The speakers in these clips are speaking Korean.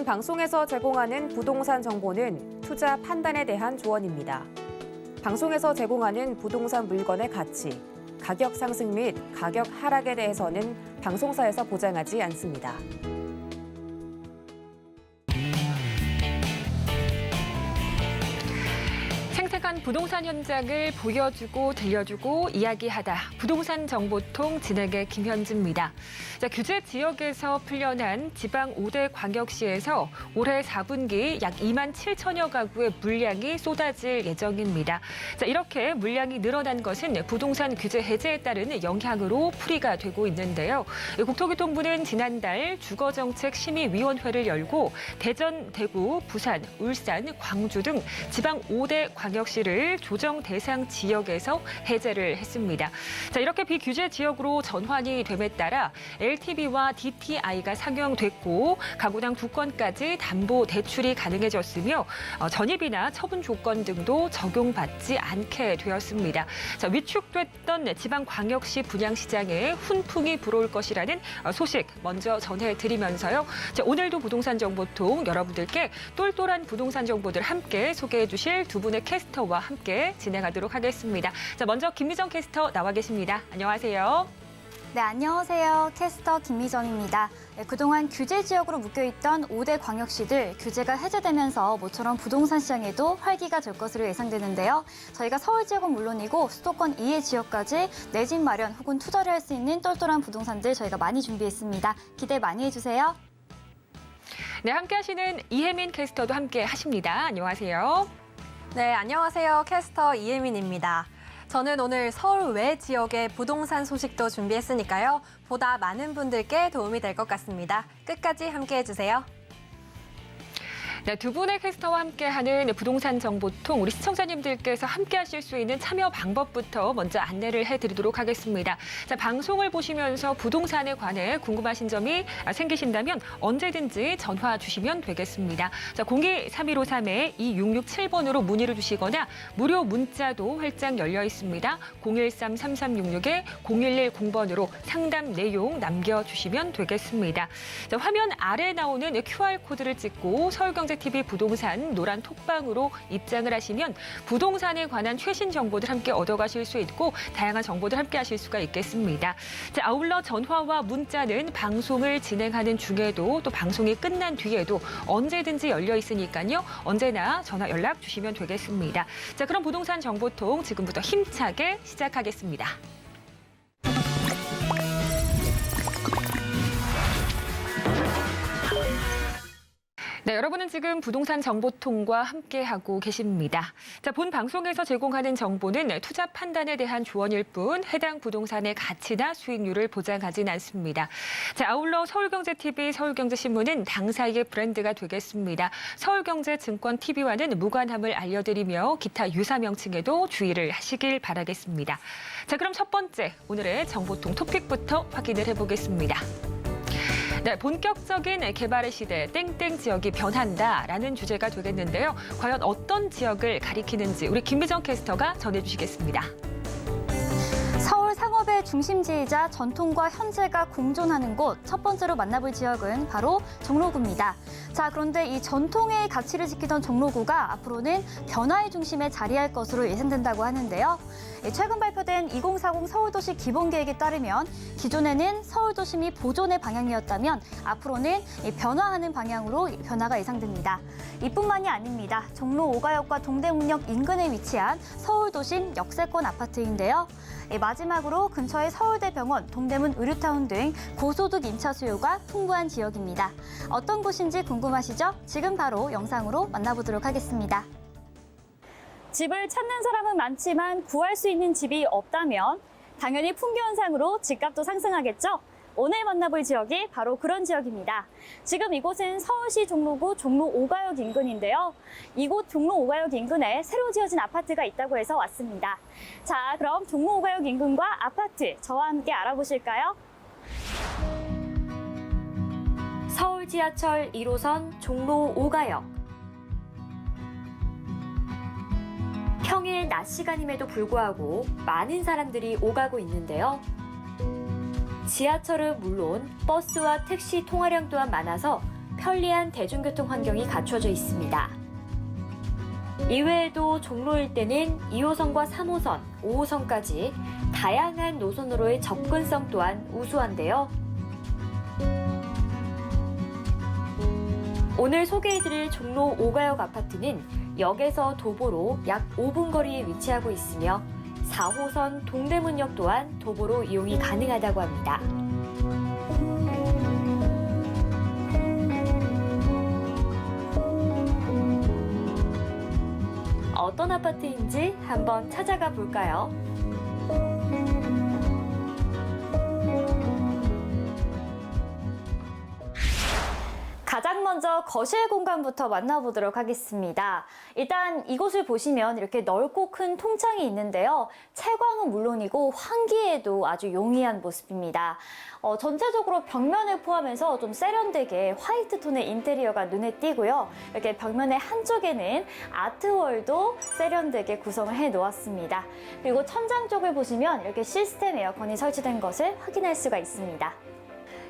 본 방송에서 제공하는 부동산 정보는 투자 판단에 대한 조언입니다. 방송에서 제공하는 부동산 물건의 가치, 가격 상승 및 가격 하락에 대해서는 방송사에서 보장하지 않습니다. 생생한 부동산 현장을 보여주고 들려주고 이야기하다. 부동산 정보통 진행의 김현지입니다. 규제 지역에서 풀려난 지방 5대 광역시에서 올해 4분기 약 2만 7천여 가구의 물량이 쏟아질 예정입니다. 이렇게 물량이 늘어난 것은 부동산 규제 해제에 따른 영향으로 풀이가 되고 있는데요. 국토교통부는 지난달 주거정책심의위원회를 열고 대전, 대구, 부산, 울산, 광주 등 지방 5대 광역시를 조정 대상 지역에서 해제를 했습니다. 이렇게 비규제 지역으로 전환이 됨에 따라 LTV와 DTI가 상향됐고 가구당 2건까지 담보 대출이 가능해졌으며 전입이나 처분 조건 등도 적용받지 않게 되었습니다. 위축됐던 지방광역시 분양시장에 훈풍이 불어올 것이라는 소식 먼저 전해드리면서요. 오늘도 부동산 정보통 여러분들께 똘똘한 부동산 정보들 함께 소개해 주실 두 분의 캐스터와 함께 진행하도록 하겠습니다. 먼저 김미정 캐스터 나와 계십니다. 안녕하세요. 네, 안녕하세요. 캐스터 김미정입니다. 그동안 규제 지역으로 묶여있던 5대 광역시들 규제가 해제되면서 모처럼 부동산 시장에도 활기가 될 것으로 예상되는데요. 저희가 서울 지역은 물론이고 수도권 이외 지역까지 내 집 마련 혹은 투자를 할 수 있는 똘똘한 부동산들 저희가 많이 준비했습니다. 기대 많이 해주세요. 네, 함께 하시는 이혜민 캐스터도 함께 하십니다. 안녕하세요. 네, 안녕하세요. 캐스터 이혜민입니다. 저는 오늘 서울 외 지역의 부동산 소식도 준비했으니까요. 보다 많은 분들께 도움이 될 것 같습니다. 끝까지 함께해 주세요. 네, 두 분의 캐스터와 함께하는 부동산 정보통 우리 시청자님들께서 함께하실 수 있는 참여 방법부터 먼저 안내를 해드리도록 하겠습니다. 방송을 보시면서 부동산에 관해 궁금하신 점이 생기신다면 언제든지 전화 주시면 되겠습니다. 02-3153-2667번으로 문의를 주시거나 무료 문자도 활짝 열려 있습니다. 013-3366-0110번으로 상담 내용 남겨주시면 되겠습니다. 화면 아래 나오는 QR코드를 찍고 서울경제 TV 부동산 노란 톡방으로 입장을 하시면 부동산에 관한 최신 정보들 함께 얻어가실 수 있고 다양한 정보들 함께 하실 수가 있겠습니다. 아울러 전화와 문자는 방송을 진행하는 중에도 또 방송이 끝난 뒤에도 언제든지 열려 있으니까요. 언제나 전화 연락 주시면 되겠습니다. 그럼 부동산 정보통 지금부터 힘차게 시작하겠습니다. 네, 여러분은 지금 부동산 정보통과 함께하고 계십니다. 본 방송에서 제공하는 정보는 투자 판단에 대한 조언일 뿐 해당 부동산의 가치나 수익률을 보장하진 않습니다. 아울러 서울경제TV, 서울경제신문은 당사의 브랜드가 되겠습니다. 서울경제증권TV와는 무관함을 알려드리며 기타 유사 명칭에도 주의를 하시길 바라겠습니다. 그럼 첫 번째, 오늘의 정보통 토픽부터 확인을 해보겠습니다. 네, 본격적인 개발의 시대, 땡땡 지역이 변한다라는 주제가 되겠는데요. 과연 어떤 지역을 가리키는지 우리 김미정 캐스터가 전해주시겠습니다. 서울 상업의 중심지이자 전통과 현재가 공존하는 곳 첫 번째로 만나볼 지역은 바로 종로구입니다. 그런데 이 전통의 가치를 지키던 종로구가 앞으로는 변화의 중심에 자리할 것으로 예상된다고 하는데요. 최근 발표된 2040 서울도시 기본계획에 따르면 기존에는 서울도심이 보존의 방향이었다면 앞으로는 변화하는 방향으로 변화가 예상됩니다. 이뿐만이 아닙니다. 종로 5가역과 동대문역 인근에 위치한 서울도심 역세권 아파트인데요. 마지막으로 근처의 서울대병원, 동대문 의료타운 등 고소득 임차 수요가 풍부한 지역입니다. 어떤 곳인지 궁금하시죠? 지금 바로 영상으로 만나보도록 하겠습니다. 집을 찾는 사람은 많지만 구할 수 있는 집이 없다면 당연히 풍기현상으로 집값도 상승하겠죠? 오늘 만나볼 지역이 바로 그런 지역입니다. 지금 이곳은 서울시 종로구 종로 5가역 인근인데요. 이곳 종로 5가역 인근에 새로 지어진 아파트가 있다고 해서 왔습니다. 그럼 종로 5가역 인근과 아파트 저와 함께 알아보실까요? 서울 지하철 1호선 종로 5가역. 평일 낮 시간임에도 불구하고 많은 사람들이 오가고 있는데요. 지하철은 물론 버스와 택시 통화량 또한 많아서 편리한 대중교통 환경이 갖춰져 있습니다. 이외에도 종로 일대는 2호선과 3호선, 5호선까지 다양한 노선으로의 접근성 또한 우수한데요. 오늘 소개해드릴 종로 5가역 아파트는 역에서 도보로 약 5분 거리에 위치하고 있으며 4호선 동대문역 또한 도보로 이용이 가능하다고 합니다. 어떤 아파트인지 한번 찾아가 볼까요? 가장 먼저 거실 공간부터 만나보도록 하겠습니다. 일단 이곳을 보시면 이렇게 넓고 큰 통창이 있는데요. 채광은 물론이고 환기에도 아주 용이한 모습입니다. 전체적으로 벽면을 포함해서 좀 세련되게 화이트 톤의 인테리어가 눈에 띄고요. 이렇게 벽면의 한쪽에는 아트월도 세련되게 구성을 해 놓았습니다. 그리고 천장 쪽을 보시면 이렇게 시스템 에어컨이 설치된 것을 확인할 수가 있습니다.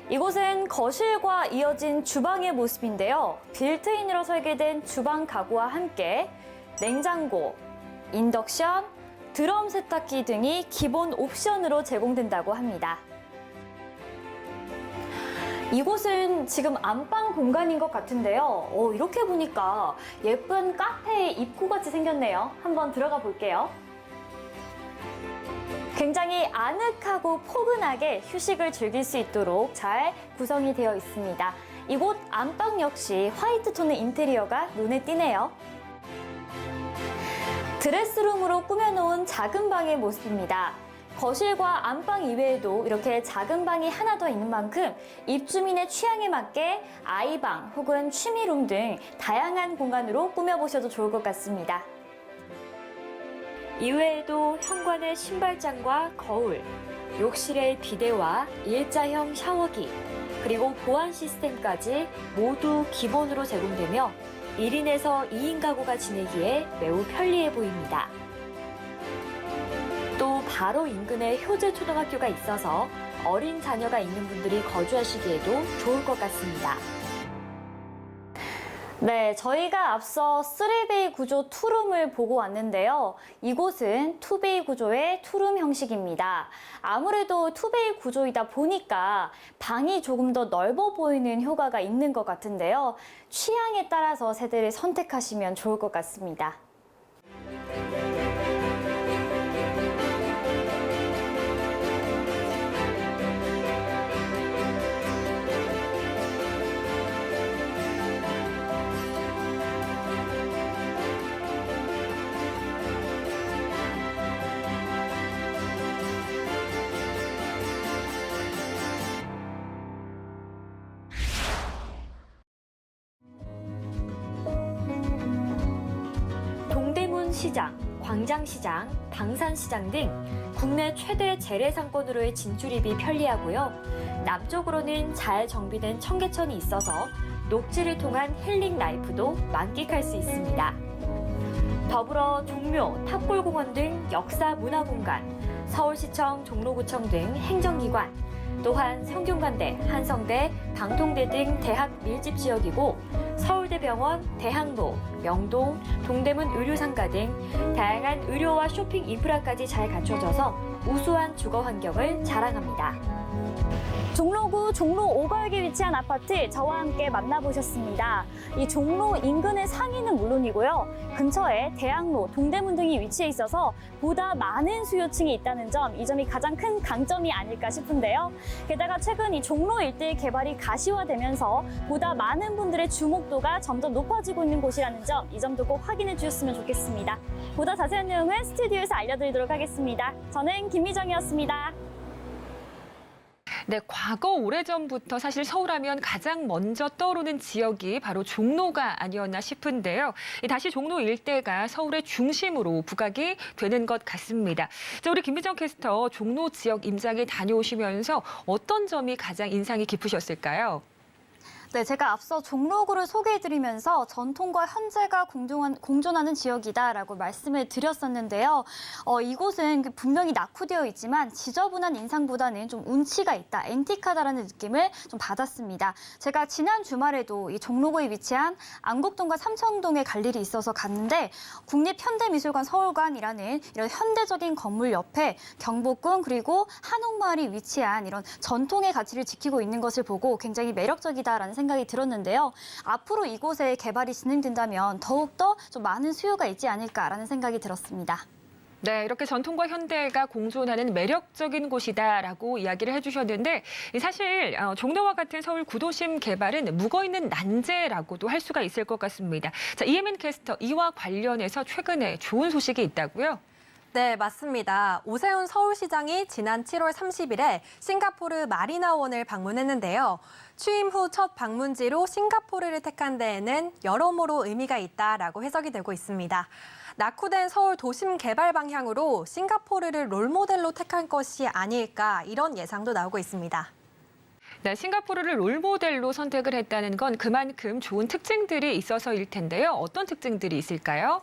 이곳은 거실과 이어진 주방의 모습인데요. 빌트인으로 설계된 주방 가구와 함께 냉장고, 인덕션, 드럼 세탁기 등이 기본 옵션으로 제공된다고 합니다. 이곳은 지금 안방 공간인 것 같은데요. 이렇게 보니까 예쁜 카페의 입구같이 생겼네요. 한번 들어가 볼게요. 굉장히 아늑하고 포근하게 휴식을 즐길 수 있도록 잘 구성이 되어 있습니다. 이곳 안방 역시 화이트 톤의 인테리어가 눈에 띄네요. 드레스룸으로 꾸며놓은 작은 방의 모습입니다. 거실과 안방 이외에도 이렇게 작은 방이 하나 더 있는 만큼 입주민의 취향에 맞게 아이방 혹은 취미룸 등 다양한 공간으로 꾸며보셔도 좋을 것 같습니다. 이외에도 현관의 신발장과 거울, 욕실의 비데와 일자형 샤워기, 그리고 보안 시스템까지 모두 기본으로 제공되며 1인에서 2인 가구가 지내기에 매우 편리해 보입니다. 또 바로 인근에 효재 초등학교가 있어서 어린 자녀가 있는 분들이 거주하시기에도 좋을 것 같습니다. 네, 저희가 앞서 3베이 구조 투룸을 보고 왔는데요. 이곳은 2베이 구조의 투룸 형식입니다. 아무래도 2베이 구조이다 보니까 방이 조금 더 넓어 보이는 효과가 있는 것 같은데요. 취향에 따라서 세대를 선택하시면 좋을 것 같습니다. 시장, 광장시장, 방산시장 등 국내 최대 재래상권으로의 진출입이 편리하고요. 남쪽으로는 잘 정비된 청계천이 있어서 녹지를 통한 힐링 라이프도 만끽할 수 있습니다. 더불어 종묘, 탑골공원 등 역사 문화공간, 서울시청, 종로구청 등 행정기관, 또한 성균관대, 한성대, 방통대 등 대학 밀집 지역이고 서울대병원, 대학로, 명동, 동대문 의료상가 등 다양한 의료와 쇼핑 인프라까지 잘 갖춰져서 우수한 주거 환경을 자랑합니다. 종로구 종로 5가역에 위치한 아파트 저와 함께 만나보셨습니다. 이 종로 인근의 상위는 물론이고요. 근처에 대학로, 동대문 등이 위치해 있어서 보다 많은 수요층이 있다는 점, 이 점이 가장 큰 강점이 아닐까 싶은데요. 게다가 최근 이 종로 일대의 개발이 가시화되면서 보다 많은 분들의 주목도가 점점 높아지고 있는 곳이라는 점, 이 점도 꼭 확인해 주셨으면 좋겠습니다. 보다 자세한 내용은 스튜디오에서 알려드리도록 하겠습니다. 저는 김미정이었습니다. 네, 과거 오래전부터 사실 서울하면 가장 먼저 떠오르는 지역이 바로 종로가 아니었나 싶은데요. 다시 종로 일대가 서울의 중심으로 부각이 되는 것 같습니다. 자, 우리 김미정 캐스터, 종로 지역 임장에 다녀오시면서 어떤 점이 가장 인상이 깊으셨을까요? 네, 제가 앞서 종로구를 소개해드리면서 전통과 현재가 공존하는 지역이다라고 말씀을 드렸었는데요. 이곳은 분명히 낙후되어 있지만 지저분한 인상보다는 좀 운치가 있다, 앤틱하다라는 느낌을 좀 받았습니다. 제가 지난 주말에도 이 종로구에 위치한 안국동과 삼청동에 갈 일이 있어서 갔는데 국립현대미술관 서울관이라는 이런 현대적인 건물 옆에 경복궁 그리고 한옥마을이 위치한 이런 전통의 가치를 지키고 있는 것을 보고 굉장히 매력적이다라는 생각이 들었는데요. 앞으로 이곳에 개발이 진행된다면 더욱더 좀 많은 수요가 있지 않을까라는 생각이 들었습니다. 네, 이렇게 전통과 현대가 공존하는 매력적인 곳이다라고 이야기를 해주셨는데 사실 종로와 같은 서울 구도심 개발은 묵어있는 난제라고도 할 수가 있을 것 같습니다. 자, 이혜민 캐스터, 이와 관련해서 최근에 좋은 소식이 있다고요? 네, 맞습니다. 오세훈 서울시장이 지난 7월 30일에 싱가포르 마리나원을 방문했는데요. 취임 후 첫 방문지로 싱가포르를 택한 데에는 여러모로 의미가 있다라고 해석이 되고 있습니다. 낙후된 서울 도심 개발 방향으로 싱가포르를 롤모델로 택한 것이 아닐까 이런 예상도 나오고 있습니다. 네, 싱가포르를 롤모델로 선택을 했다는 건 그만큼 좋은 특징들이 있어서일 텐데요. 어떤 특징들이 있을까요?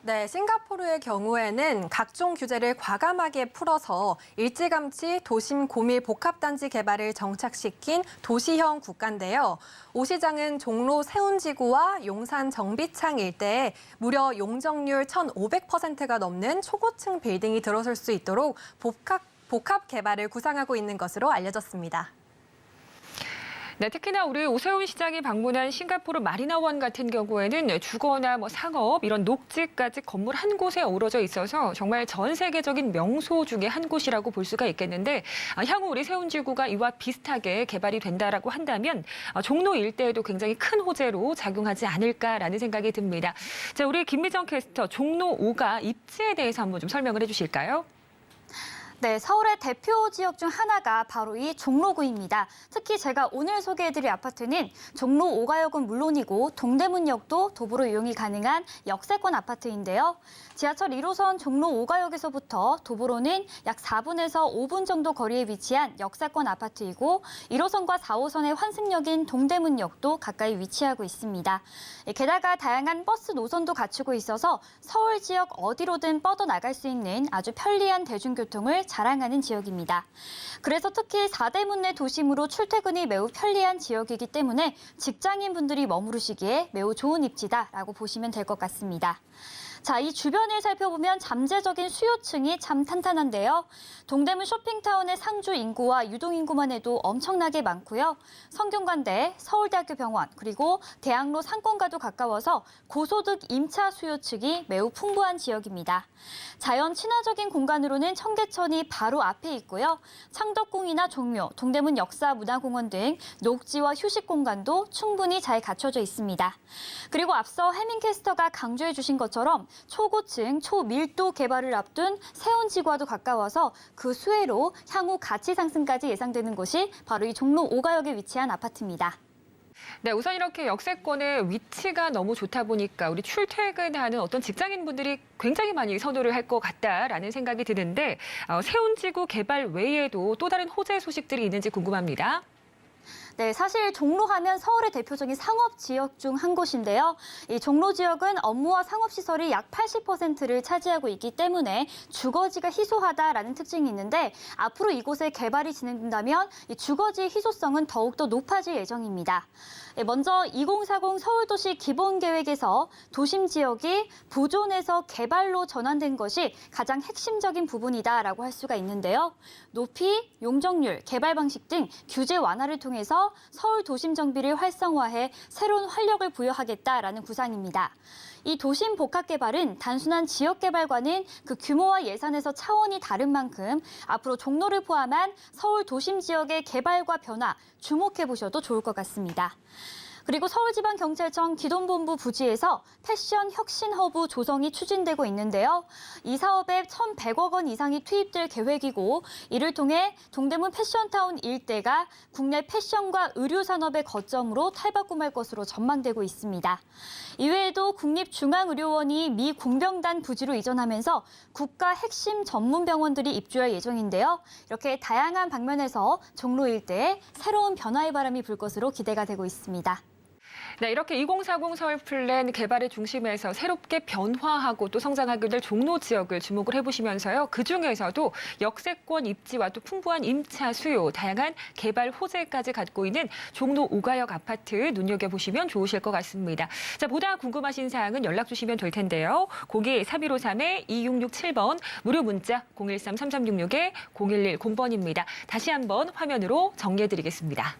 네, 싱가포르의 경우에는 각종 규제를 과감하게 풀어서 일찌감치 도심 고밀 복합단지 개발을 정착시킨 도시형 국가인데요. 오 시장은 종로 세운지구와 용산 정비창 일대에 무려 용적률 1,500%가 넘는 초고층 빌딩이 들어설 수 있도록 복합 개발을 구상하고 있는 것으로 알려졌습니다. 네, 특히나 우리 오세훈 시장이 방문한 싱가포르 마리나원 같은 경우에는 주거나 상업, 이런 녹지까지 건물 한 곳에 어우러져 있어서 정말 전 세계적인 명소 중에 한 곳이라고 볼 수가 있겠는데 향후 우리 세운지구가 이와 비슷하게 개발이 된다라고 한다면 종로 일대에도 굉장히 큰 호재로 작용하지 않을까라는 생각이 듭니다. 자, 우리 김미정 캐스터, 종로 5가 입지에 대해서 한번 좀 설명을 해주실까요? 네, 서울의 대표 지역 중 하나가 바로 이 종로구입니다. 특히 제가 오늘 소개해드릴 아파트는 종로 5가역은 물론이고 동대문역도 도보로 이용이 가능한 역세권 아파트인데요. 지하철 1호선 종로 5가역에서부터 도보로는 약 4분에서 5분 정도 거리에 위치한 역세권 아파트이고 1호선과 4호선의 환승역인 동대문역도 가까이 위치하고 있습니다. 게다가 다양한 버스 노선도 갖추고 있어서 서울 지역 어디로든 뻗어나갈 수 있는 아주 편리한 대중교통을 자랑하는 지역입니다. 그래서 특히 4대문 내 도심으로 출퇴근이 매우 편리한 지역이기 때문에 직장인분들이 머무르시기에 매우 좋은 입지다라고 보시면 될 것 같습니다. 자, 이 주변을 살펴보면 잠재적인 수요층이 참 탄탄한데요. 동대문 쇼핑타운의 상주 인구와 유동 인구만 해도 엄청나게 많고요. 성균관대, 서울대학교 병원, 그리고 대학로 상권과도 가까워서 고소득 임차 수요층이 매우 풍부한 지역입니다. 자연 친화적인 공간으로는 청계천이 바로 앞에 있고요. 창덕궁이나 종묘, 동대문 역사문화공원 등 녹지와 휴식 공간도 충분히 잘 갖춰져 있습니다. 그리고 앞서 혜민 캐스터가 강조해 주신 것처럼 초고층, 초밀도 개발을 앞둔 세운지구와도 가까워서 그 수혜로 향후 가치 상승까지 예상되는 곳이 바로 이 종로 5가역에 위치한 아파트입니다. 네, 우선 이렇게 역세권의 위치가 너무 좋다 보니까 우리 출퇴근하는 어떤 직장인분들이 굉장히 많이 선호를 할 것 같다라는 생각이 드는데 세운지구 개발 외에도 또 다른 호재 소식들이 있는지 궁금합니다. 네, 사실 종로하면 서울의 대표적인 상업 지역 중 한 곳인데요. 이 종로 지역은 업무와 상업시설이 약 80%를 차지하고 있기 때문에 주거지가 희소하다라는 특징이 있는데 앞으로 이곳에 개발이 진행된다면 이 주거지의 희소성은 더욱더 높아질 예정입니다. 먼저 2040 서울도시 기본계획에서 도심 지역이 보존에서 개발로 전환된 것이 가장 핵심적인 부분이다라고 할 수가 있는데요. 높이, 용적률, 개발 방식 등 규제 완화를 통해서 서울 도심 정비를 활성화해 새로운 활력을 부여하겠다라는 구상입니다. 이 도심 복합 개발은 단순한 지역 개발과는 그 규모와 예산에서 차원이 다른 만큼 앞으로 종로를 포함한 서울 도심 지역의 개발과 변화 주목해 보셔도 좋을 것 같습니다. 그리고 서울지방경찰청 기동본부 부지에서 패션 혁신 허브 조성이 추진되고 있는데요. 이 사업에 1,100억 원 이상이 투입될 계획이고 이를 통해 동대문 패션타운 일대가 국내 패션과 의류 산업의 거점으로 탈바꿈할 것으로 전망되고 있습니다. 이외에도 국립중앙의료원이 미 공병단 부지로 이전하면서 국가 핵심 전문 병원들이 입주할 예정인데요. 이렇게 다양한 방면에서 종로 일대에 새로운 변화의 바람이 불 것으로 기대가 되고 있습니다. 네, 이렇게 2040 서울 플랜 개발의 중심에서 새롭게 변화하고 또 성장하게 될 종로 지역을 주목을 해보시면서요. 그중에서도 역세권 입지와 또 풍부한 임차 수요, 다양한 개발 호재까지 갖고 있는 종로 오가역 아파트 눈여겨보시면 좋으실 것 같습니다. 자, 보다 궁금하신 사항은 연락 주시면 될 텐데요. 02-3153-2667번, 무료 문자 013-3366-0110번입니다. 다시 한번 화면으로 정리해드리겠습니다.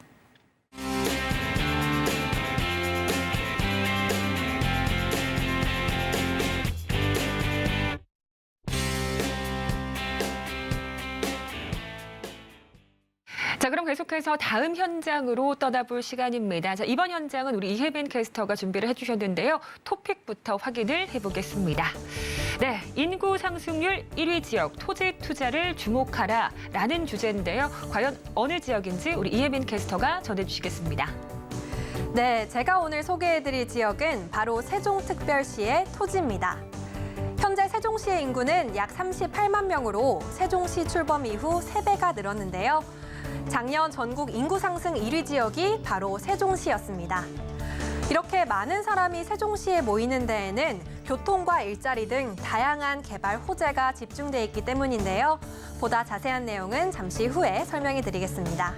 자, 그럼 계속해서 다음 현장으로 떠나볼 시간입니다. 자, 이번 현장은 우리 이혜빈 캐스터가 준비를 해주셨는데요. 토픽부터 확인을 해보겠습니다. 네, 인구 상승률 1위 지역 토지 투자를 주목하라라는 주제인데요. 과연 어느 지역인지 우리 이혜빈 캐스터가 전해주시겠습니다. 네, 제가 오늘 소개해드릴 지역은 바로 세종특별시의 토지입니다. 현재 세종시의 인구는 약 38만 명으로 세종시 출범 이후 3배가 늘었는데요. 작년 전국 인구 상승 1위 지역이 바로 세종시였습니다. 이렇게 많은 사람이 세종시에 모이는 데에는 교통과 일자리 등 다양한 개발 호재가 집중돼 있기 때문인데요. 보다 자세한 내용은 잠시 후에 설명해 드리겠습니다.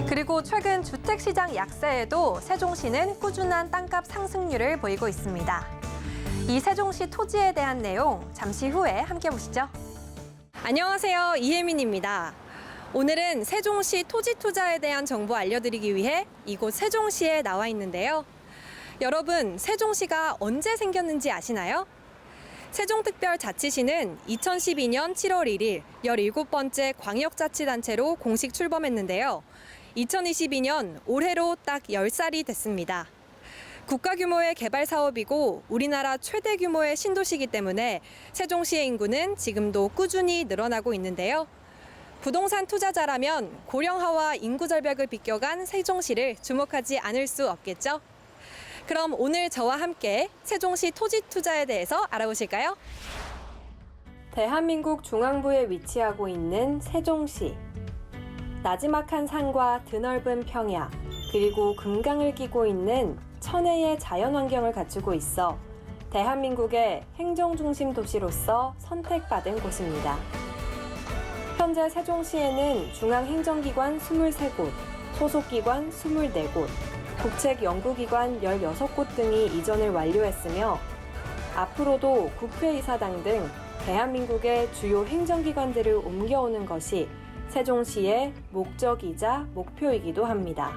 그리고 최근 주택시장 약세에도 세종시는 꾸준한 땅값 상승률을 보이고 있습니다. 이 세종시 토지에 대한 내용 잠시 후에 함께 보시죠. 안녕하세요, 이혜민입니다. 오늘은 세종시 토지 투자에 대한 정보 알려드리기 위해 이곳 세종시에 나와 있는데요. 여러분, 세종시가 언제 생겼는지 아시나요? 세종특별자치시는 2012년 7월 1일 17번째 광역자치단체로 공식 출범했는데요. 2022년 올해로 딱 10살이 됐습니다. 국가 규모의 개발 사업이고 우리나라 최대 규모의 신도시이기 때문에 세종시의 인구는 지금도 꾸준히 늘어나고 있는데요. 부동산 투자자라면 고령화와 인구 절벽을 비껴간 세종시를 주목하지 않을 수 없겠죠? 그럼 오늘 저와 함께 세종시 토지 투자에 대해서 알아보실까요? 대한민국 중앙부에 위치하고 있는 세종시. 나지막한 산과 드넓은 평야, 그리고 금강을 끼고 있는 천혜의 자연환경을 갖추고 있어 대한민국의 행정중심 도시로서 선택받은 곳입니다. 현재 세종시에는 중앙행정기관 23곳, 소속기관 24곳, 국책연구기관 16곳 등이 이전을 완료했으며 앞으로도 국회의사당 등 대한민국의 주요 행정기관들을 옮겨오는 것이 세종시의 목적이자 목표이기도 합니다.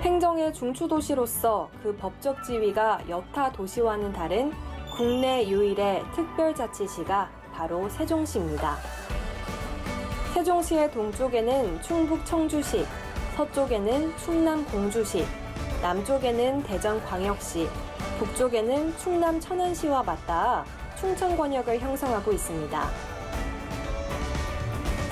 행정의 중추도시로서 그 법적 지위가 여타 도시와는 다른 국내 유일의 특별자치시가 바로 세종시입니다. 세종시의 동쪽에는 충북 청주시, 서쪽에는 충남 공주시, 남쪽에는 대전광역시, 북쪽에는 충남 천안시와 맞닿아 충청권역을 형성하고 있습니다.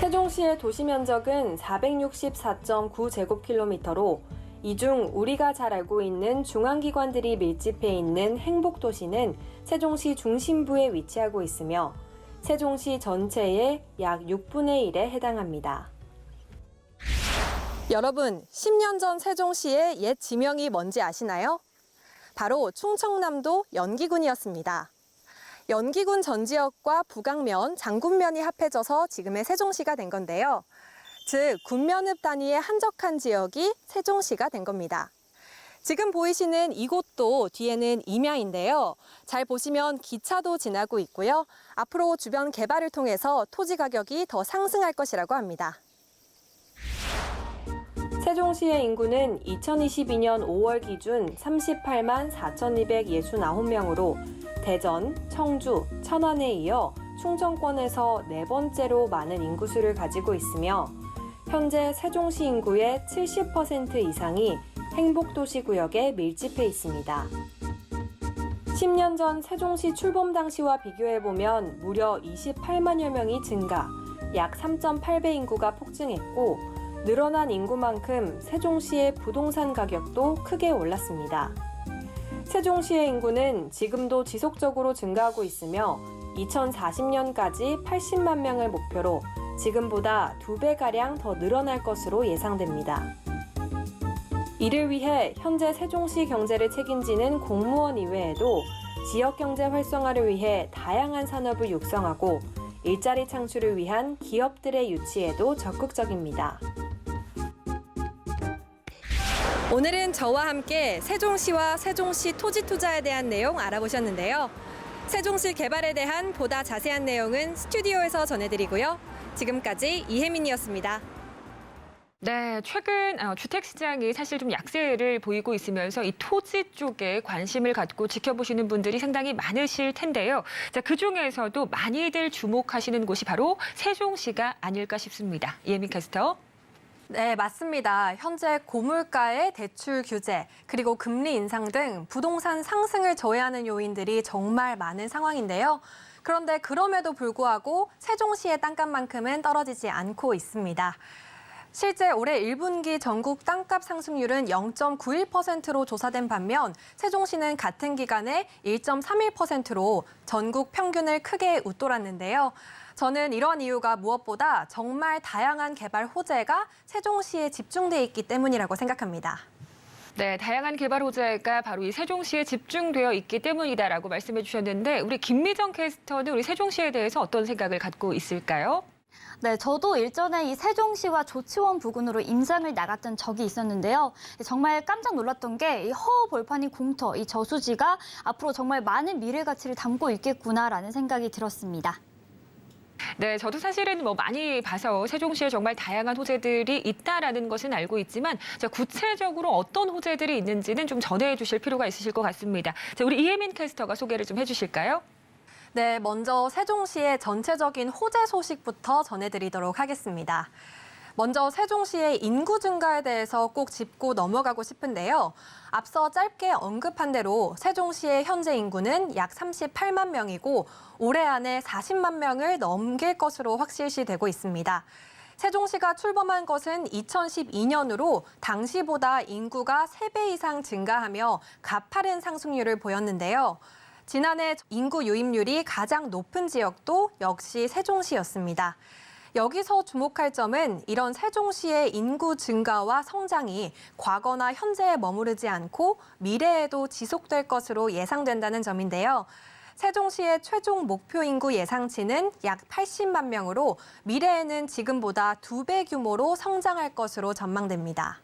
세종시의 도시 면적은 464.9제곱킬로미터로 이 중 우리가 잘 알고 있는 중앙기관들이 밀집해 있는 행복도시는 세종시 중심부에 위치하고 있으며 세종시 전체의 약 6분의 1에 해당합니다. 여러분, 10년 전 세종시의 옛 지명이 뭔지 아시나요? 바로 충청남도 연기군이었습니다. 연기군 전 지역과 북앙면, 장군면이 합해져서 지금의 세종시가 된 건데요. 즉, 군면읍 단위의 한적한 지역이 세종시가 된 겁니다. 지금 보이시는 이곳도 뒤에는 임야인데요. 잘 보시면 기차도 지나고 있고요. 앞으로 주변 개발을 통해서 토지 가격이 더 상승할 것이라고 합니다. 세종시의 인구는 2022년 5월 기준 38만 4,269명으로 대전, 청주, 천안에 이어 충청권에서 네 번째로 많은 인구수를 가지고 있으며 현재 세종시 인구의 70% 이상이 행복도시 구역에 밀집해 있습니다. 10년 전 세종시 출범 당시와 비교해보면 무려 28만여 명이 증가, 약 3.8배 인구가 폭증했고 늘어난 인구만큼 세종시의 부동산 가격도 크게 올랐습니다. 세종시의 인구는 지금도 지속적으로 증가하고 있으며 2040년까지 80만 명을 목표로 지금보다 2배가량 더 늘어날 것으로 예상됩니다. 이를 위해 현재 세종시 경제를 책임지는 공무원 이외에도 지역경제 활성화를 위해 다양한 산업을 육성하고 일자리 창출을 위한 기업들의 유치에도 적극적입니다. 오늘은 저와 함께 세종시와 세종시 토지 투자에 대한 내용 알아보셨는데요. 세종시 개발에 대한 보다 자세한 내용은 스튜디오에서 전해드리고요. 지금까지 이혜민이었습니다. 네, 최근 주택 시장이 사실 좀 약세를 보이고 있으면서 이 토지 쪽에 관심을 갖고 지켜보시는 분들이 상당히 많으실 텐데요. 자, 그중에서도 많이들 주목하시는 곳이 바로 세종시가 아닐까 싶습니다. 이혜민 캐스터. 네, 맞습니다. 현재 고물가의 대출 규제, 그리고 금리 인상 등 부동산 상승을 저해하는 요인들이 정말 많은 상황인데요. 그런데 그럼에도 불구하고 세종시의 땅값만큼은 떨어지지 않고 있습니다. 실제 올해 1분기 전국 땅값 상승률은 0.91%로 조사된 반면 세종시는 같은 기간에 1.31%로 전국 평균을 크게 웃돌았는데요. 저는 이런 이유가 무엇보다 정말 다양한 개발 호재가 세종시에 집중돼 있기 때문이라고 생각합니다. 네, 다양한 개발 호재가 바로 이 세종시에 집중되어 있기 때문이다라고 말씀해 주셨는데 우리 김미정 캐스터는 우리 세종시에 대해서 어떤 생각을 갖고 있을까요? 네, 저도 일전에 이 세종시와 조치원 부근으로 임장을 나갔던 적이 있었는데요. 정말 깜짝 놀랐던 게 이 허허벌판인 공터, 이 저수지가 앞으로 정말 많은 미래 가치를 담고 있겠구나라는 생각이 들었습니다. 네, 저도 사실은 많이 봐서 세종시에 정말 다양한 호재들이 있다라는 것은 알고 있지만 자, 구체적으로 어떤 호재들이 있는지는 좀 전해 주실 필요가 있으실 것 같습니다. 자, 우리 이혜민 캐스터가 소개를 좀 해주실까요? 네, 먼저 세종시의 전체적인 호재 소식부터 전해드리도록 하겠습니다. 먼저 세종시의 인구 증가에 대해서 꼭 짚고 넘어가고 싶은데요. 앞서 짧게 언급한 대로 세종시의 현재 인구는 약 38만 명이고 올해 안에 40만 명을 넘길 것으로 확실시되고 있습니다. 세종시가 출범한 것은 2012년으로 당시보다 인구가 3배 이상 증가하며 가파른 상승률을 보였는데요. 지난해 인구 유입률이 가장 높은 지역도 역시 세종시였습니다. 여기서 주목할 점은 이런 세종시의 인구 증가와 성장이 과거나 현재에 머무르지 않고 미래에도 지속될 것으로 예상된다는 점인데요. 세종시의 최종 목표 인구 예상치는 약 80만 명으로 미래에는 지금보다 2배 규모로 성장할 것으로 전망됩니다.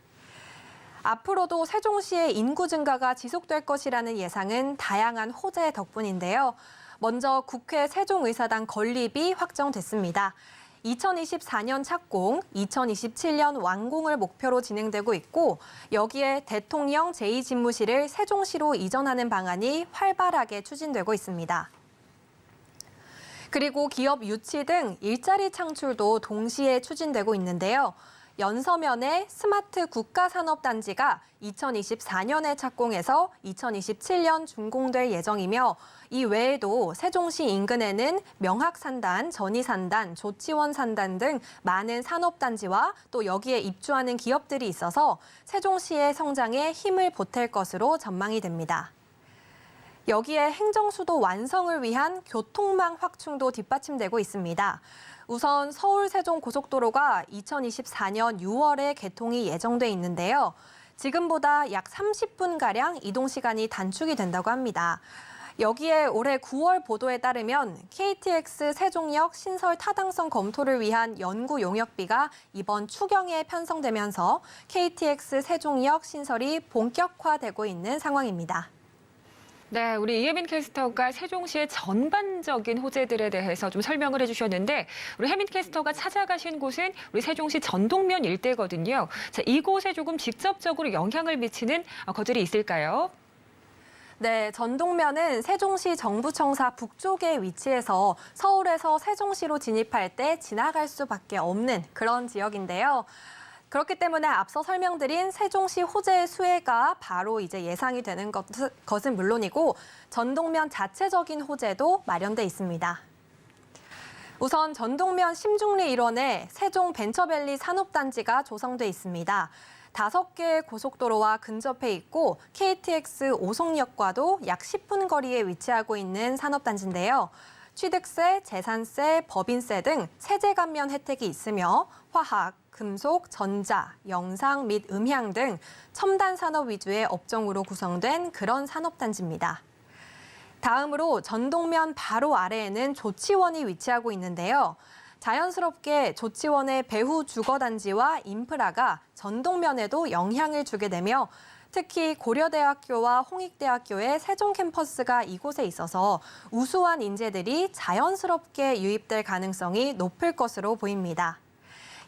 앞으로도 세종시의 인구 증가가 지속될 것이라는 예상은 다양한 호재 덕분인데요. 먼저 국회 세종의사당 건립이 확정됐습니다. 2024년 착공, 2027년 완공을 목표로 진행되고 있고 여기에 대통령 제2집무실을 세종시로 이전하는 방안이 활발하게 추진되고 있습니다. 그리고 기업 유치 등 일자리 창출도 동시에 추진되고 있는데요. 연서면의 스마트 국가산업단지가 2024년에 착공해서 2027년 준공될 예정이며 이 외에도 세종시 인근에는 명학산단, 전이산단, 조치원산단 등 많은 산업단지와 또 여기에 입주하는 기업들이 있어서 세종시의 성장에 힘을 보탤 것으로 전망이 됩니다. 여기에 행정수도 완성을 위한 교통망 확충도 뒷받침되고 있습니다. 우선 서울 세종 고속도로가 2024년 6월에 개통이 예정돼 있는데요. 지금보다 약 30분가량 이동 시간이 단축이 된다고 합니다. 여기에 올해 9월 보도에 따르면 KTX 세종역 신설 타당성 검토를 위한 연구 용역비가 이번 추경에 편성되면서 KTX 세종역 신설이 본격화되고 있는 상황입니다. 네, 우리 이혜민 캐스터가 세종시의 전반적인 호재들에 대해서 좀 설명을 해주셨는데 우리 혜민 캐스터가 찾아가신 곳은 우리 세종시 전동면 일대거든요. 자, 이곳에 조금 직접적으로 영향을 미치는 것들이 있을까요? 네, 전동면은 세종시 정부청사 북쪽에 위치해서 서울에서 세종시로 진입할 때 지나갈 수밖에 없는 그런 지역인데요. 그렇기 때문에 앞서 설명드린 세종시 호재의 수혜가 바로 이제 예상이 되는 것은 물론이고 전동면 자체적인 호재도 마련돼 있습니다. 우선 전동면 심중리 일원에 세종 벤처밸리 산업단지가 조성돼 있습니다. 5개의 고속도로와 근접해 있고 KTX 오송역과도 약 10분 거리에 위치하고 있는 산업단지인데요. 취득세, 재산세, 법인세 등 세제 감면 혜택이 있으며 화학, 금속, 전자, 영상 및 음향 등 첨단 산업 위주의 업종으로 구성된 그런 산업단지입니다. 다음으로 전동면 바로 아래에는 조치원이 위치하고 있는데요. 자연스럽게 조치원의 배후 주거단지와 인프라가 전동면에도 영향을 주게 되며 특히 고려대학교와 홍익대학교의 세종 캠퍼스가 이곳에 있어서 우수한 인재들이 자연스럽게 유입될 가능성이 높을 것으로 보입니다.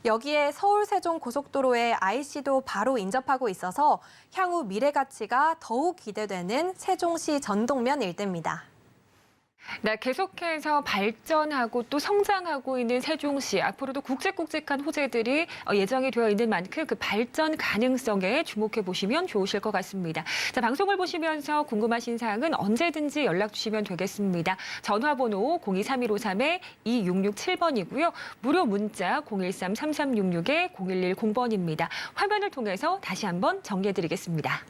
여기에 서울 세종 고속도로의 IC도 바로 인접하고 있어서 향후 미래 가치가 더욱 기대되는 세종시 전동면 일대입니다. 네, 계속해서 발전하고 또 성장하고 있는 세종시. 앞으로도 굵직굵직한 호재들이 예정이 되어 있는 만큼 그 발전 가능성에 주목해 보시면 좋으실 것 같습니다. 자, 방송을 보시면서 궁금하신 사항은 언제든지 연락 주시면 되겠습니다. 전화번호 023153-2667번이고요. 무료 문자 013-3366-0110번입니다. 화면을 통해서 다시 한번 정리해 드리겠습니다.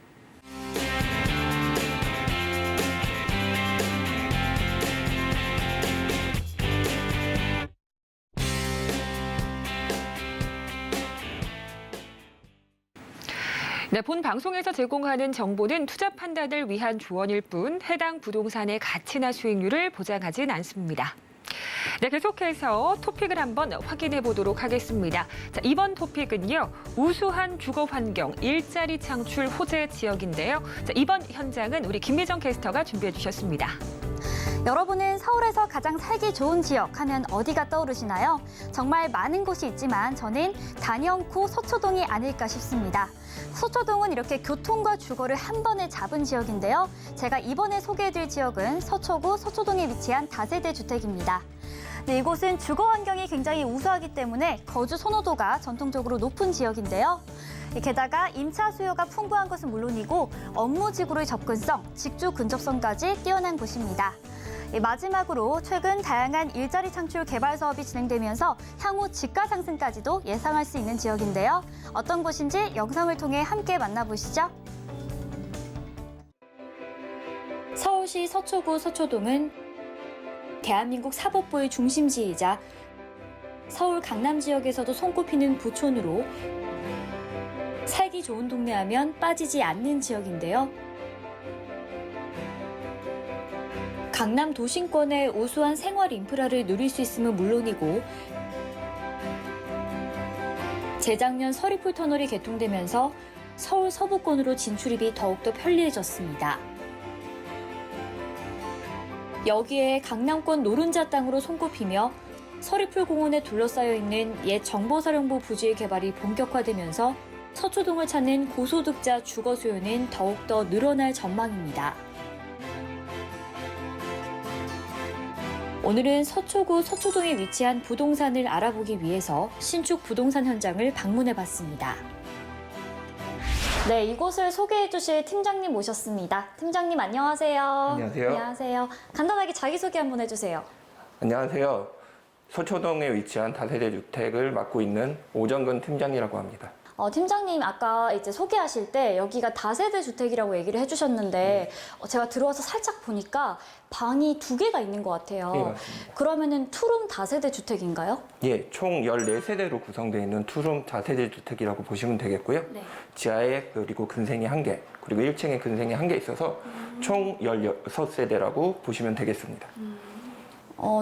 네, 본 방송에서 제공하는 정보는 투자 판단을 위한 조언일 뿐 해당 부동산의 가치나 수익률을 보장하진 않습니다. 네, 계속해서 토픽을 한번 확인해 보도록 하겠습니다. 자, 이번 토픽은요, 우수한 주거 환경, 일자리 창출 호재 지역인데요. 자, 이번 현장은 우리 김미정 캐스터가 준비해 주셨습니다. 여러분은 서울에서 가장 살기 좋은 지역 하면 어디가 떠오르시나요? 정말 많은 곳이 있지만 저는 단연코 서초동이 아닐까 싶습니다. 서초동은 이렇게 교통과 주거를 한 번에 잡은 지역인데요. 제가 이번에 소개해드릴 지역은 서초구 서초동에 위치한 다세대 주택입니다. 네, 이곳은 주거 환경이 굉장히 우수하기 때문에 거주 선호도가 전통적으로 높은 지역인데요. 게다가 임차 수요가 풍부한 것은 물론이고 업무지구의 접근성, 직주 근접성까지 뛰어난 곳입니다. 마지막으로 최근 다양한 일자리 창출 개발 사업이 진행되면서 향후 집가 상승까지도 예상할 수 있는 지역인데요. 어떤 곳인지 영상을 통해 함께 만나보시죠. 서울시 서초구 서초동은 대한민국 사법부의 중심지이자 서울 강남 지역에서도 손꼽히는 부촌으로 살기 좋은 동네 하면 빠지지 않는 지역인데요. 강남 도심권의 우수한 생활 인프라를 누릴 수 있음은 물론이고 재작년 서리풀 터널이 개통되면서 서울 서부권으로 진출입이 더욱더 편리해졌습니다. 여기에 강남권 노른자 땅으로 손꼽히며 서리풀 공원에 둘러싸여 있는 옛 정보사령부 부지의 개발이 본격화되면서 서초동을 찾는 고소득자 주거 수요는 더욱더 늘어날 전망입니다. 오늘은 서초구 서초동에 위치한 부동산을 알아보기 위해서 신축 부동산 현장을 방문해봤습니다. 네, 이곳을 소개해 주실 팀장님 모셨습니다. 팀장님 안녕하세요. 안녕하세요. 안녕하세요. 간단하게 자기소개 한번 해주세요. 안녕하세요. 서초동에 위치한 다세대 주택을 맡고 있는 오정근 팀장이라고 합니다. 팀장님 아까 이제 소개하실 때 여기가 다세대 주택이라고 얘기를 해주셨는데 제가 들어와서 살짝 보니까 방이 2개가 있는 것 같아요. 네, 맞습니다. 그러면은 투룸 다세대 주택인가요? 예, 총 14세대로 구성되어 있는 투룸 다세대 주택이라고 보시면 되겠고요. 네. 지하에 그리고 근생이 1개, 그리고 1층에 근생이 1개 있어서 총 16세대라고 보시면 되겠습니다.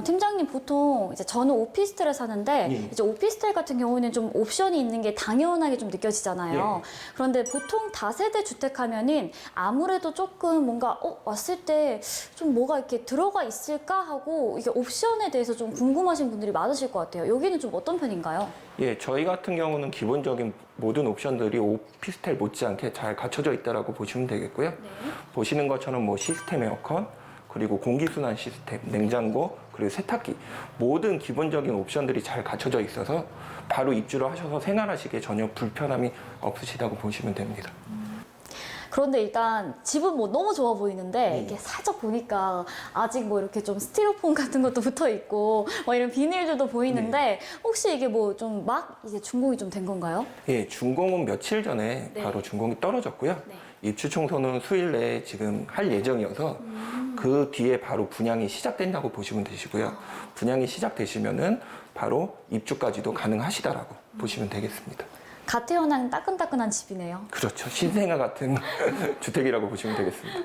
팀장님 보통 이제 저는 오피스텔에 사는데 예. 이제 오피스텔 같은 경우는 좀 옵션이 있는 게 당연하게 좀 느껴지잖아요. 예. 그런데 보통 다세대 주택 하면은 아무래도 조금 뭔가 왔을 때 좀 뭐가 이렇게 들어가 있을까 하고 이게 옵션에 대해서 좀 궁금하신 분들이 많으실 것 같아요. 여기는 좀 어떤 편인가요? 예, 저희 같은 경우는 기본적인 모든 옵션들이 오피스텔 못지않게 잘 갖춰져 있다라고 보시면 되겠고요. 보시는 것처럼 뭐 시스템 에어컨, 그리고 공기순환 시스템, 냉장고, 그리고 세탁기 모든 기본적인 옵션들이 잘 갖춰져 있어서 바로 입주를 하셔서 생활하시기에 전혀 불편함이 없으시다고 보시면 됩니다. 그런데 일단 집은 뭐 너무 좋아 보이는데 이게 살짝 보니까 아직 뭐 이렇게 좀 스티로폼 같은 것도 붙어 있고 뭐 이런 비닐들도 보이는데 혹시 이게 뭐 좀 막 이제 준공이 좀 된 건가요? 예, 준공은 며칠 전에 바로 준공이 떨어졌고요. 입주 청소는 수일 내에 지금 할 예정이어서 그 뒤에 바로 분양이 시작된다고 보시면 되시고요. 분양이 시작되시면은 바로 입주까지도 가능하시다라고 보시면 되겠습니다. 갓 태어난 따끈따끈한 집이네요. 그렇죠. 신생아 같은 주택이라고 보시면 되겠습니다.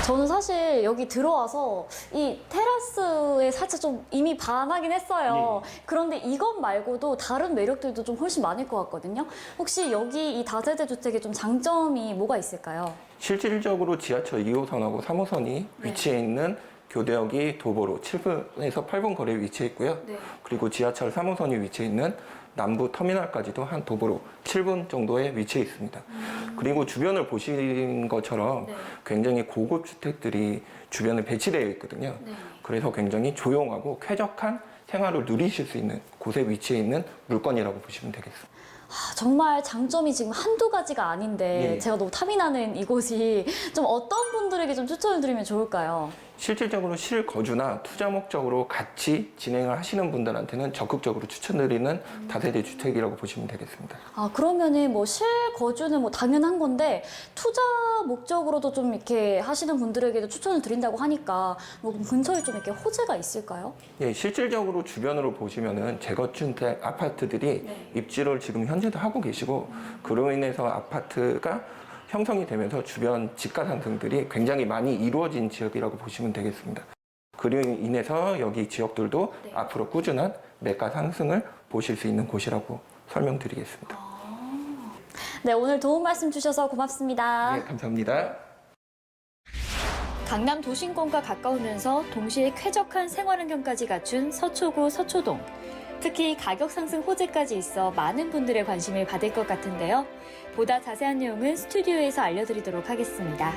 저는 사실 여기 들어와서 이 테라스에 살짝 좀 이미 반하긴 했어요. 그런데 이것 말고도 다른 매력들도 좀 훨씬 많을 것 같거든요. 혹시 여기 이 다세대 주택의 좀 장점이 뭐가 있을까요? 실질적으로 지하철 2호선하고 3호선이 위치해 있는 교대역이 도보로 7분에서 8분 거리에 위치해 있고요. 그리고 지하철 3호선이 위치해 있는 남부 터미널까지도 한 도보로 7분 정도에 위치해 있습니다. 그리고 주변을 보신 것처럼 굉장히 고급 주택들이 주변에 배치되어 있거든요. 그래서 굉장히 조용하고 쾌적한 생활을 누리실 수 있는 곳에 위치해 있는 물건이라고 보시면 되겠습니다. 정말 장점이 지금 한두 가지가 아닌데 제가 너무 탐이 나는 이곳이 좀 어떤 분들에게 좀 추천을 드리면 좋을까요? 실질적으로 실거주나 투자 목적으로 같이 진행을 하시는 분들한테는 적극적으로 추천드리는 다세대 주택이라고 보시면 되겠습니다. 그러면은 뭐 실거주는 뭐 당연한 건데 투자 목적으로도 좀 이렇게 하시는 분들에게도 추천을 드린다고 하니까 뭐 근처에 좀 이렇게 호재가 있을까요? 예, 실질적으로 주변으로 보시면은 재건축 아파트들이 입지를 지금 현재도 하고 계시고 그로 인해서 아파트가 형성이 되면서 주변 집가 상승들이 굉장히 많이 이루어진 지역이라고 보시면 되겠습니다. 그로 인해서 여기 지역들도 앞으로 꾸준한 매가 상승을 보실 수 있는 곳이라고 설명드리겠습니다. 네, 오늘 도움 말씀 주셔서 고맙습니다. 네, 감사합니다. 강남 도심권과 가까우면서 동시에 쾌적한 생활 환경까지 갖춘 서초구 서초동. 특히 가격 상승 호재까지 있어 많은 분들의 관심을 받을 것 같은데요. 보다 자세한 내용은 스튜디오에서 알려드리도록 하겠습니다.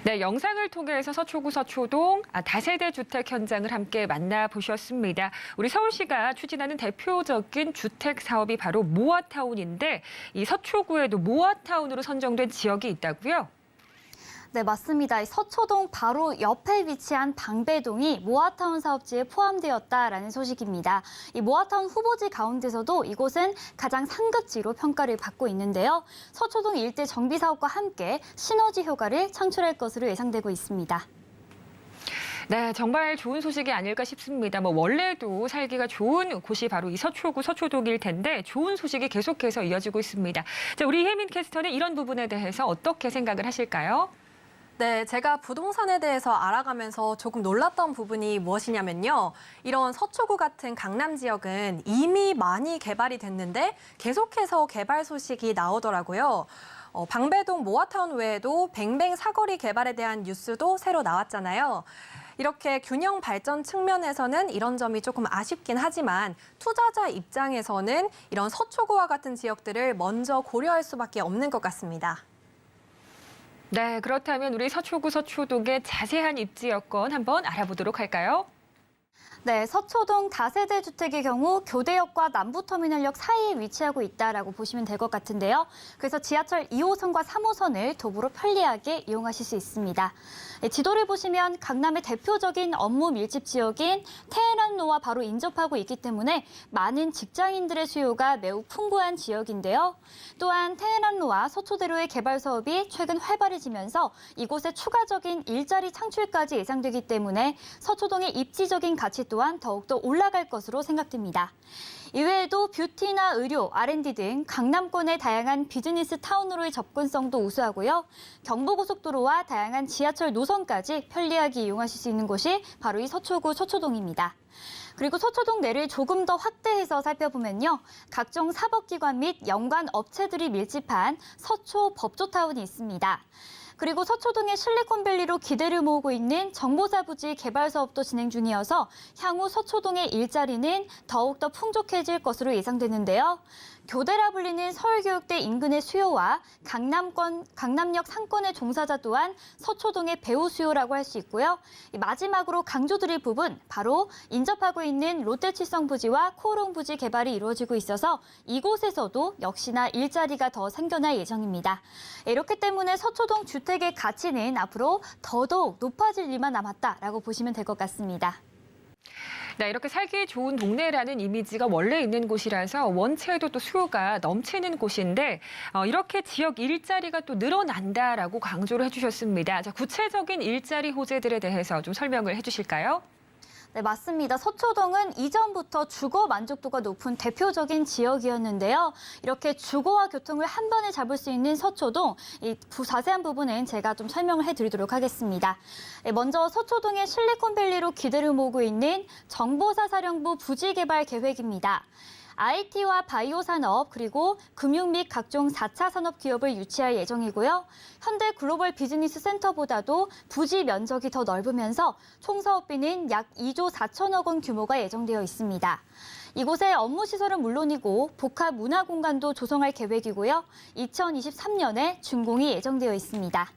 네, 영상을 통해서 서초구 서초동 다세대 주택 현장을 함께 만나보셨습니다. 우리 서울시가 추진하는 대표적인 주택 사업이 바로 모아타운인데 이 서초구에도 모아타운으로 선정된 지역이 있다고요? 네, 맞습니다. 이 서초동 바로 옆에 위치한 방배동이 모아타운 사업지에 포함되었다라는 소식입니다. 이 모아타운 후보지 가운데서도 이곳은 가장 상급지로 평가를 받고 있는데요. 서초동 일대 정비 사업과 함께 시너지 효과를 창출할 것으로 예상되고 있습니다. 네, 정말 좋은 소식이 아닐까 싶습니다. 원래도 살기가 좋은 곳이 바로 이 서초구 서초동일 텐데 좋은 소식이 계속해서 이어지고 있습니다. 자, 우리 이혜민 캐스터는 이런 부분에 대해서 어떻게 생각을 하실까요? 네, 제가 부동산에 대해서 알아가면서 조금 놀랐던 부분이 무엇이냐면요. 이런 서초구 같은 강남 지역은 이미 많이 개발이 됐는데 계속해서 개발 소식이 나오더라고요. 방배동 모아타운 외에도 뱅뱅 사거리 개발에 대한 뉴스도 새로 나왔잖아요. 이렇게 균형 발전 측면에서는 이런 점이 조금 아쉽긴 하지만 투자자 입장에서는 이런 서초구와 같은 지역들을 먼저 고려할 수밖에 없는 것 같습니다. 네, 그렇다면 우리 서초구 서초동의 자세한 입지 여건 한번 알아보도록 할까요? 네, 서초동 다세대 주택의 경우 교대역과 남부터미널역 사이에 위치하고 있다라고 보시면 될 것 같은데요. 그래서 지하철 2호선과 3호선을 도보로 편리하게 이용하실 수 있습니다. 네, 지도를 보시면 강남의 대표적인 업무 밀집 지역인 테헤란로와 바로 인접하고 있기 때문에 많은 직장인들의 수요가 매우 풍부한 지역인데요. 또한 테헤란로와 서초대로의 개발 사업이 최근 활발해지면서 이곳에 추가적인 일자리 창출까지 예상되기 때문에 서초동의 입지적인 가치 또한 더욱더 올라갈 것으로 생각됩니다. 이외에도 뷰티나 의료, R&D 등 강남권의 다양한 비즈니스 타운으로의 접근성도 우수하고요. 경부고속도로와 다양한 지하철 노선까지 편리하게 이용하실 수 있는 곳이 바로 이 서초구 서초동입니다. 그리고 서초동 내를 조금 더 확대해서 살펴보면요. 각종 사법기관 및 연관 업체들이 밀집한 서초 법조타운이 있습니다. 그리고 서초동의 실리콘밸리로 기대를 모으고 있는 정보사 부지 개발 사업도 진행 중이어서 향후 서초동의 일자리는 더욱더 풍족해질 것으로 예상되는데요. 교대라 불리는 서울교육대 인근의 수요와 강남역 상권의 종사자 또한 서초동의 배후 수요라고 할 수 있고요. 마지막으로 강조드릴 부분, 바로 인접하고 있는 롯데칠성 부지와 코오롱 부지 개발이 이루어지고 있어서 이곳에서도 역시나 일자리가 더 생겨날 예정입니다. 이렇기 때문에 서초동 주택의 가치는 앞으로 더더욱 높아질 일만 남았다라고 보시면 될 것 같습니다. 네, 이렇게 살기 좋은 동네라는 이미지가 원래 있는 곳이라서 원체에도 또 수요가 넘치는 곳인데 이렇게 지역 일자리가 또 늘어난다라고 강조를 해주셨습니다. 자, 구체적인 일자리 호재들에 대해서 좀 설명을 해주실까요? 네, 맞습니다. 서초동은 이전부터 주거 만족도가 높은 대표적인 지역이었는데요. 이렇게 주거와 교통을 한 번에 잡을 수 있는 서초동, 이 자세한 부분은 제가 좀 설명을 해드리도록 하겠습니다. 네, 먼저 서초동의 실리콘밸리로 기대를 모으고 있는 정보사사령부 부지 개발 계획입니다. IT와 바이오 산업 그리고 금융 및 각종 4차 산업 기업을 유치할 예정이고요. 현대 글로벌 비즈니스 센터보다도 부지 면적이 더 넓으면서 총 사업비는 약 2조 4천억 원 규모가 예정되어 있습니다. 이곳에 업무 시설은 물론이고 복합 문화 공간도 조성할 계획이고요. 2023년에 준공이 예정되어 있습니다.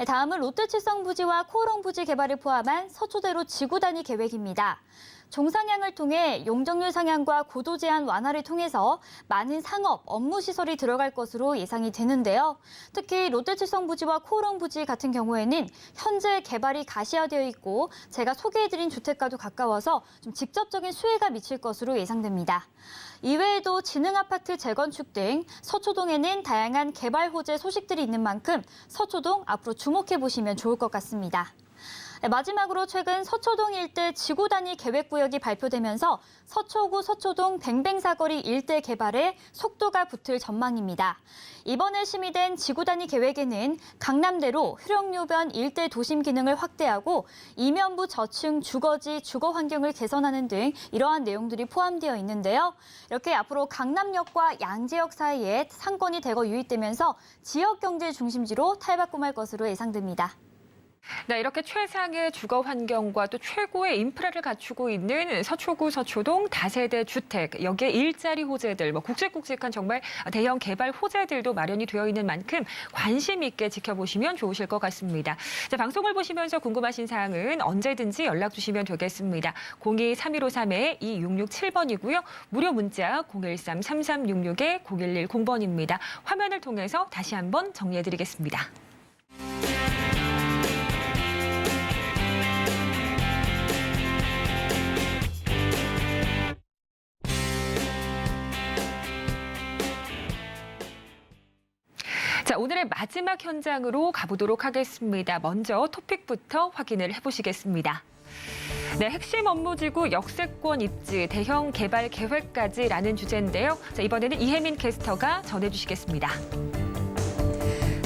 다음은 롯데칠성 부지와 코오롱 부지 개발을 포함한 서초대로 지구 단위 계획입니다. 종상향을 통해 용적률 상향과 고도 제한 완화를 통해서 많은 상업, 업무 시설이 들어갈 것으로 예상이 되는데요. 특히 롯데칠성 부지와 코오롱 부지 같은 경우에는 현재 개발이 가시화되어 있고 제가 소개해드린 주택과도 가까워서 좀 직접적인 수혜가 미칠 것으로 예상됩니다. 이외에도 지능아파트 재건축 등 서초동에는 다양한 개발 호재 소식들이 있는 만큼 서초동 앞으로 주목해보시면 좋을 것 같습니다. 마지막으로 최근 서초동 일대 지구 단위 계획구역이 발표되면서 서초구 서초동 뱅뱅사거리 일대 개발에 속도가 붙을 전망입니다. 이번에 심의된 지구 단위 계획에는 강남대로 효령요변 일대 도심 기능을 확대하고 이면부 저층 주거지 주거 환경을 개선하는 등 이러한 내용들이 포함되어 있는데요. 이렇게 앞으로 강남역과 양재역 사이에 상권이 대거 유입되면서 지역 경제 중심지로 탈바꿈할 것으로 예상됩니다. 네, 이렇게 최상의 주거 환경과 또 최고의 인프라를 갖추고 있는 서초구 서초동 다세대 주택, 여기에 일자리 호재들, 굵직굵직한 정말 대형 개발 호재들도 마련이 되어 있는 만큼 관심 있게 지켜보시면 좋으실 것 같습니다. 자, 방송을 보시면서 궁금하신 사항은 언제든지 연락 주시면 되겠습니다. 02-3153-2667번이고요. 무료 문자 013-3366-0110번입니다. 화면을 통해서 다시 한번 정리해드리겠습니다. 자, 오늘의 마지막 현장으로 가보도록 하겠습니다. 먼저 토픽부터 확인을 해보시겠습니다. 네, 핵심 업무지구 역세권 입지, 대형 개발 계획까지라는 주제인데요. 자, 이번에는 이혜민 캐스터가 전해주시겠습니다.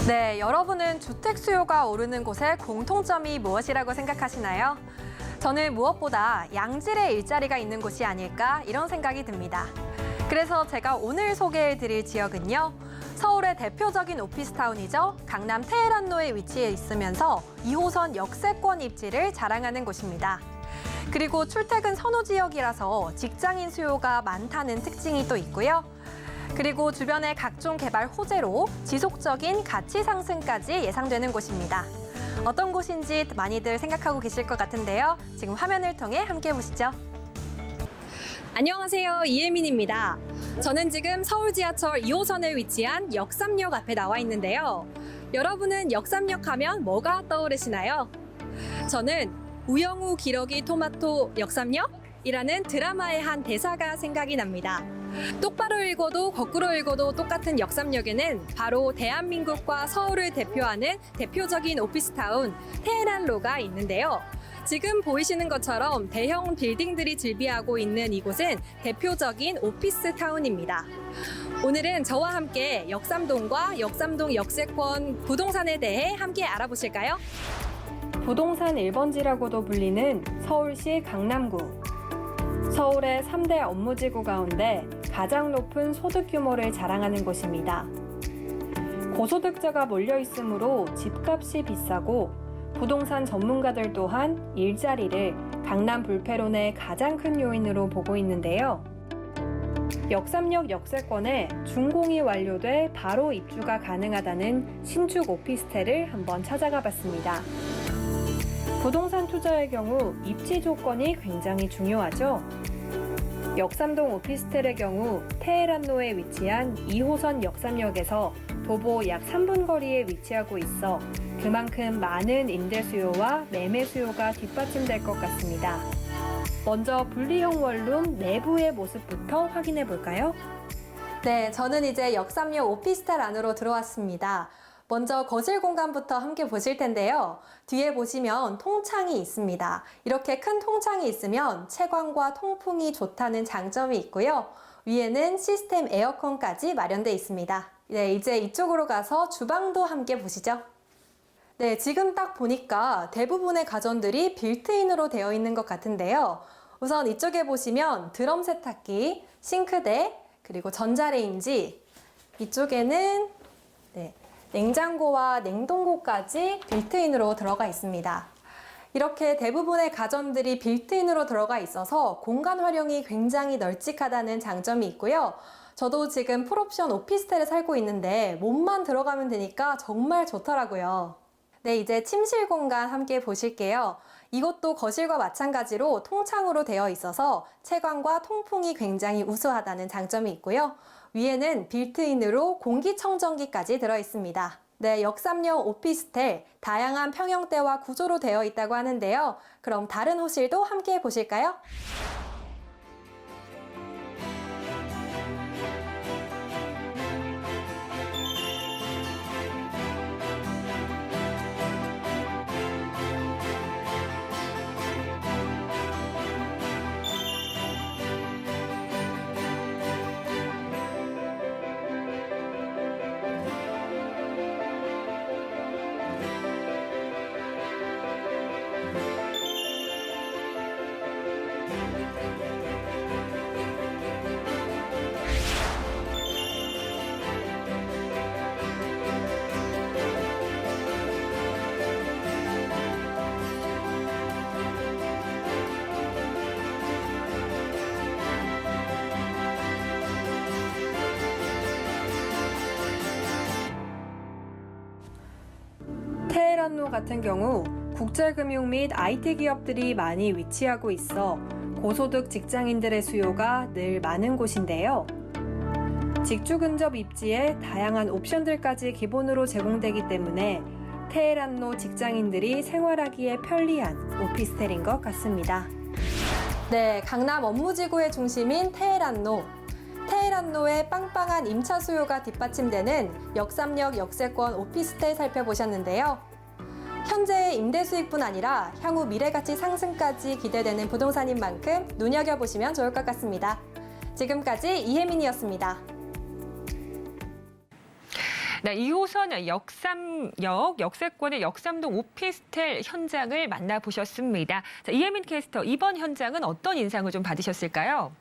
네, 여러분은 주택 수요가 오르는 곳의 공통점이 무엇이라고 생각하시나요? 저는 무엇보다 양질의 일자리가 있는 곳이 아닐까 이런 생각이 듭니다. 그래서 제가 오늘 소개해드릴 지역은요. 서울의 대표적인 오피스타운이죠. 강남 테헤란로에 위치해 있으면서 2호선 역세권 입지를 자랑하는 곳입니다. 그리고 출퇴근 선호 지역이라서 직장인 수요가 많다는 특징이 또 있고요. 그리고 주변의 각종 개발 호재로 지속적인 가치 상승까지 예상되는 곳입니다. 어떤 곳인지 많이들 생각하고 계실 것 같은데요. 지금 화면을 통해 함께 보시죠. 안녕하세요. 이혜민입니다. 저는 지금 서울 지하철 2호선에 위치한 역삼역 앞에 나와 있는데요. 여러분은 역삼역 하면 뭐가 떠오르시나요? 저는 우영우 기러기 토마토 역삼역이라는 드라마의 한 대사가 생각이 납니다. 똑바로 읽어도 거꾸로 읽어도 똑같은 역삼역에는 바로 대한민국과 서울을 대표하는 대표적인 오피스타운 테헤란로가 있는데요. 지금 보이시는 것처럼 대형 빌딩들이 즐비하고 있는 이곳은 대표적인 오피스 타운입니다. 오늘은 저와 함께 역삼동과 역삼동 역세권 부동산에 대해 함께 알아보실까요? 부동산 1번지라고도 불리는 서울시 강남구. 서울의 3대 업무지구 가운데 가장 높은 소득 규모를 자랑하는 곳입니다. 고소득자가 몰려 있으므로 집값이 비싸고 부동산 전문가들 또한 일자리를 강남 불패론의 가장 큰 요인으로 보고 있는데요. 역삼역 역세권에 준공이 완료돼 바로 입주가 가능하다는 신축 오피스텔을 한번 찾아가 봤습니다. 부동산 투자의 경우 입지 조건이 굉장히 중요하죠. 역삼동 오피스텔의 경우 테헤란로에 위치한 2호선 역삼역에서 도보 약 3분 거리에 위치하고 있어 그만큼 많은 임대 수요와 매매 수요가 뒷받침될 것 같습니다. 먼저 분리형 원룸 내부의 모습부터 확인해 볼까요? 네, 저는 이제 역삼역 오피스텔 안으로 들어왔습니다. 먼저 거실 공간부터 함께 보실 텐데요. 뒤에 보시면 통창이 있습니다. 이렇게 큰 통창이 있으면 채광과 통풍이 좋다는 장점이 있고요. 위에는 시스템 에어컨까지 마련되어 있습니다. 네, 이제 이쪽으로 가서 주방도 함께 보시죠. 네, 지금 딱 보니까 대부분의 가전들이 빌트인으로 되어 있는 것 같은데요. 우선 이쪽에 보시면 드럼 세탁기, 싱크대, 그리고 전자레인지, 이쪽에는 냉장고와 냉동고까지 빌트인으로 들어가 있습니다. 이렇게 대부분의 가전들이 빌트인으로 들어가 있어서 공간 활용이 굉장히 널찍하다는 장점이 있고요. 저도 지금 풀옵션 오피스텔에 살고 있는데 몸만 들어가면 되니까 정말 좋더라고요. 네, 이제 침실 공간 함께 보실게요. 이것도 거실과 마찬가지로 통창으로 되어 있어서 채광과 통풍이 굉장히 우수하다는 장점이 있고요. 위에는 빌트인으로 공기청정기까지 들어 있습니다. 네, 역삼역 오피스텔 다양한 평형대와 구조로 되어 있다고 하는데요. 그럼 다른 호실도 함께 보실까요? 테헤란로 같은 경우 국제금융 및 IT 기업들이 많이 위치하고 있어 고소득 직장인들의 수요가 늘 많은 곳인데요. 직주 근접 입지에 다양한 옵션들까지 기본으로 제공되기 때문에 테헤란로 직장인들이 생활하기에 편리한 오피스텔인 것 같습니다. 네, 강남 업무지구의 중심인 테헤란로. 테헤란로의 빵빵한 임차 수요가 뒷받침되는 역삼역 역세권 오피스텔 살펴보셨는데요. 현재의 임대 수익뿐 아니라 향후 미래가치 상승까지 기대되는 부동산인 만큼 눈여겨보시면 좋을 것 같습니다. 지금까지 이혜민이었습니다. 네, 2호선 역삼역 역세권의 역삼동 오피스텔 현장을 만나보셨습니다. 자, 이혜민 캐스터, 이번 현장은 어떤 인상을 좀 받으셨을까요?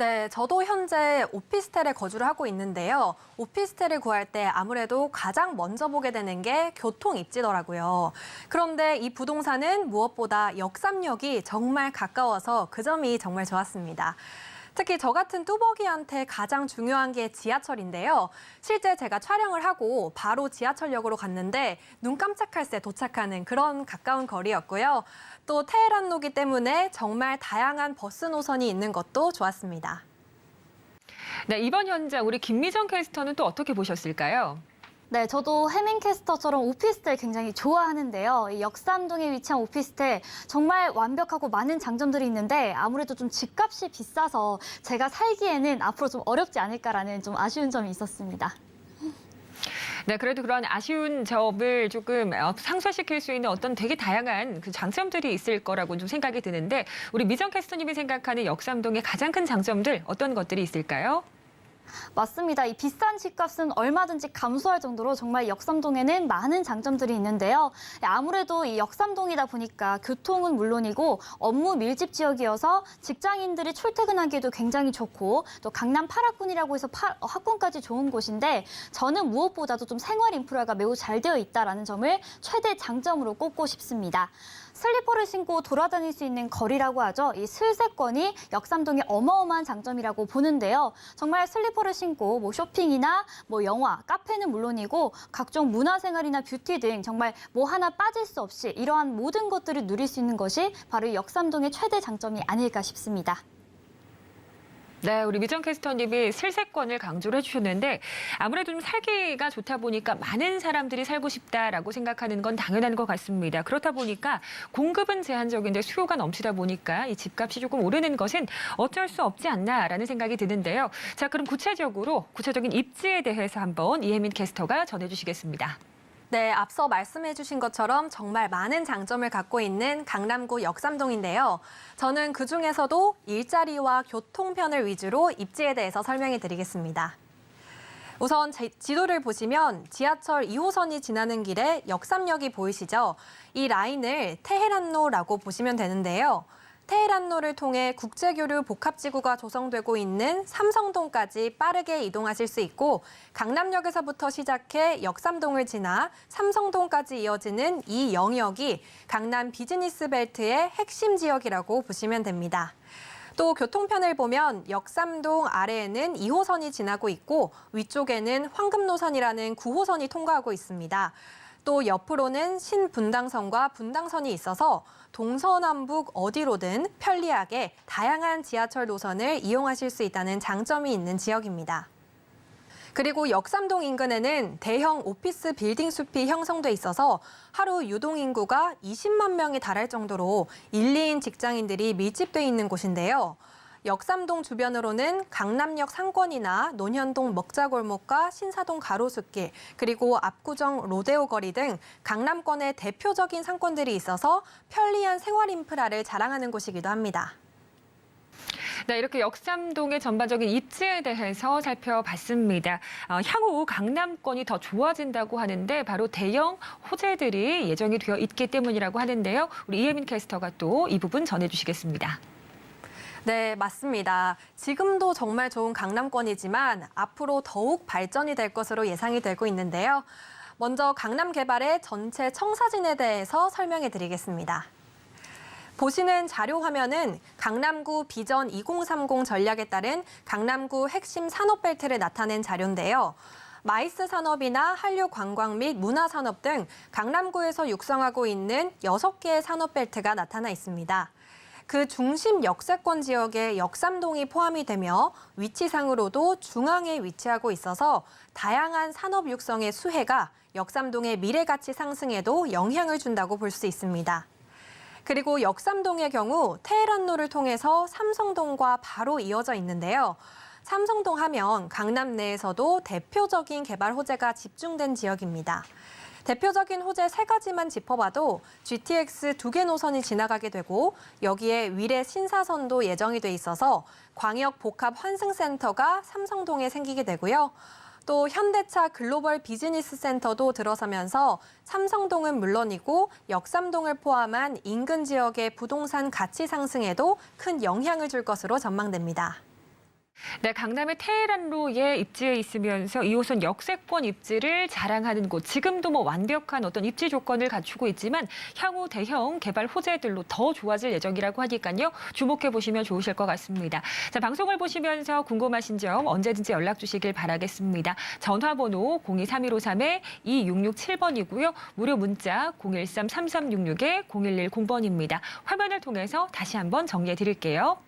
네, 저도 현재 오피스텔에 거주를 하고 있는데요. 오피스텔을 구할 때 아무래도 가장 먼저 보게 되는 게 교통 입지더라고요. 그런데 이 부동산은 무엇보다 역삼역이 정말 가까워서 그 점이 정말 좋았습니다. 특히 저 같은 뚜벅이한테 가장 중요한 게 지하철인데요. 실제 제가 촬영을 하고 바로 지하철역으로 갔는데 눈 깜짝할 새 도착하는 그런 가까운 거리였고요. 또 테헤란로기 때문에 정말 다양한 버스 노선이 있는 것도 좋았습니다. 네, 이번 현장 우리 김미정 캐스터는 또 어떻게 보셨을까요? 네, 저도 해민 캐스터처럼 오피스텔 굉장히 좋아하는데요. 이 역삼동에 위치한 오피스텔 정말 완벽하고 많은 장점들이 있는데 아무래도 좀 집값이 비싸서 제가 살기에는 앞으로 좀 어렵지 않을까라는 좀 아쉬운 점이 있었습니다. 네, 그래도 그런 아쉬운 점을 조금 상쇄시킬 수 있는 어떤 되게 다양한 그 장점들이 있을 거라고 좀 생각이 드는데 우리 미정 캐스터님이 생각하는 역삼동의 가장 큰 장점들 어떤 것들이 있을까요? 맞습니다. 이 비싼 집값은 얼마든지 감수할 정도로 정말 역삼동에는 많은 장점들이 있는데요. 아무래도 이 역삼동이다 보니까 교통은 물론이고 업무 밀집 지역이어서 직장인들이 출퇴근하기에도 굉장히 좋고 또 강남 8학군이라고 해서 학군까지 좋은 곳인데 저는 무엇보다도 좀 생활 인프라가 매우 잘 되어 있다는 점을 최대 장점으로 꼽고 싶습니다. 슬리퍼를 신고 돌아다닐 수 있는 거리라고 하죠. 이 슬세권이 역삼동의 어마어마한 장점이라고 보는데요. 정말 슬리퍼를 신고 뭐 쇼핑이나 뭐 영화, 카페는 물론이고 각종 문화생활이나 뷰티 등 정말 뭐 하나 빠질 수 없이 이러한 모든 것들을 누릴 수 있는 것이 바로 이 역삼동의 최대 장점이 아닐까 싶습니다. 네, 우리 미정 캐스터님이 슬세권을 강조를 해주셨는데 아무래도 좀 살기가 좋다 보니까 많은 사람들이 살고 싶다라고 생각하는 건 당연한 것 같습니다. 그렇다 보니까 공급은 제한적인데 수요가 넘치다 보니까 이 집값이 조금 오르는 것은 어쩔 수 없지 않나라는 생각이 드는데요. 자, 그럼 구체적인 입지에 대해서 한번 이혜민 캐스터가 전해주시겠습니다. 네, 앞서 말씀해 주신 것처럼 정말 많은 장점을 갖고 있는 강남구 역삼동인데요. 저는 그중에서도 일자리와 교통편을 위주로 입지에 대해서 설명해 드리겠습니다. 우선 지도를 보시면 지하철 2호선이 지나는 길에 역삼역이 보이시죠? 이 라인을 테헤란로라고 보시면 되는데요. 테헤란로를 통해 국제교류 복합지구가 조성되고 있는 삼성동까지 빠르게 이동하실 수 있고 강남역에서부터 시작해 역삼동을 지나 삼성동까지 이어지는 이 영역이 강남 비즈니스 벨트의 핵심 지역이라고 보시면 됩니다. 또 교통편을 보면 역삼동 아래에는 2호선이 지나고 있고 위쪽에는 황금노선이라는 9호선이 통과하고 있습니다. 또 옆으로는 신분당선과 분당선이 있어서 동서남북 어디로든 편리하게 다양한 지하철 노선을 이용하실 수 있다는 장점이 있는 지역입니다. 그리고 역삼동 인근에는 대형 오피스 빌딩 숲이 형성돼 있어서 하루 유동 인구가 20만 명에 달할 정도로 1, 2인 직장인들이 밀집돼 있는 곳인데요. 역삼동 주변으로는 강남역 상권이나 논현동 먹자골목과 신사동 가로수길, 그리고 압구정 로데오 거리 등 강남권의 대표적인 상권들이 있어서 편리한 생활 인프라를 자랑하는 곳이기도 합니다. 네, 이렇게 역삼동의 전반적인 입지에 대해서 살펴봤습니다. 향후 강남권이 더 좋아진다고 하는데 바로 대형 호재들이 예정이 되어 있기 때문이라고 하는데요. 우리 이혜민 캐스터가 또 이 부분 전해주시겠습니다. 네, 맞습니다. 지금도 정말 좋은 강남권이지만 앞으로 더욱 발전이 될 것으로 예상이 되고 있는데요. 먼저 강남 개발의 전체 청사진에 대해서 설명해 드리겠습니다. 보시는 자료 화면은 강남구 비전 2030 전략에 따른 강남구 핵심 산업벨트를 나타낸 자료인데요. 마이스 산업이나 한류 관광 및 문화 산업 등 강남구에서 육성하고 있는 6개의 산업벨트가 나타나 있습니다. 그 중심 역세권 지역에 역삼동이 포함이 되며 위치상으로도 중앙에 위치하고 있어서 다양한 산업 육성의 수혜가 역삼동의 미래 가치 상승에도 영향을 준다고 볼 수 있습니다. 그리고 역삼동의 경우 테헤란로를 통해서 삼성동과 바로 이어져 있는데요. 삼성동 하면 강남 내에서도 대표적인 개발 호재가 집중된 지역입니다. 대표적인 호재 3가지만 짚어봐도 GTX 2개 노선이 지나가게 되고 여기에 위례 신사선도 예정이 돼 있어서 광역 복합 환승센터가 삼성동에 생기게 되고요. 또 현대차 글로벌 비즈니스 센터도 들어서면서 삼성동은 물론이고 역삼동을 포함한 인근 지역의 부동산 가치 상승에도 큰 영향을 줄 것으로 전망됩니다. 네, 강남의 테헤란로에 입지해 있으면서 2호선 역세권 입지를 자랑하는 곳. 지금도 완벽한 어떤 입지 조건을 갖추고 있지만 향후 대형 개발 호재들로 더 좋아질 예정이라고 하니까요. 주목해 보시면 좋으실 것 같습니다. 자, 방송을 보시면서 궁금하신 점 언제든지 연락 주시길 바라겠습니다. 전화번호 023153-2667번이고요. 무료 문자 013-3366-0110번입니다. 화면을 통해서 다시 한번 정리해 드릴게요.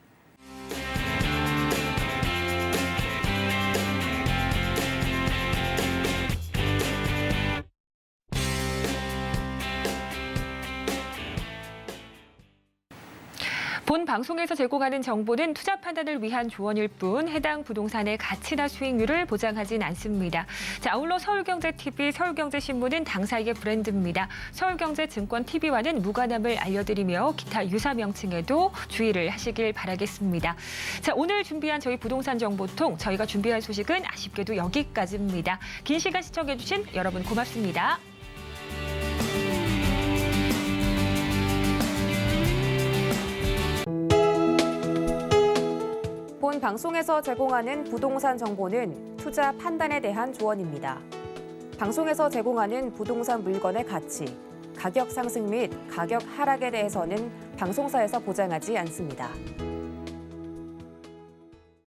본 방송에서 제공하는 정보는 투자 판단을 위한 조언일 뿐 해당 부동산의 가치나 수익률을 보장하진 않습니다. 자, 아울러 서울경제TV, 서울경제신문은 당사의 브랜드입니다. 서울경제증권TV와는 무관함을 알려드리며 기타 유사 명칭에도 주의를 하시길 바라겠습니다. 자, 오늘 준비한 저희 부동산 정보통, 저희가 준비한 소식은 아쉽게도 여기까지입니다. 긴 시간 시청해주신 여러분 고맙습니다. 본 방송에서 제공하는 부동산 정보는 투자 판단에 대한 조언입니다. 방송에서 제공하는 부동산 물건의 가치, 가격 상승 및 가격 하락에 대해서는 방송사에서 보장하지 않습니다.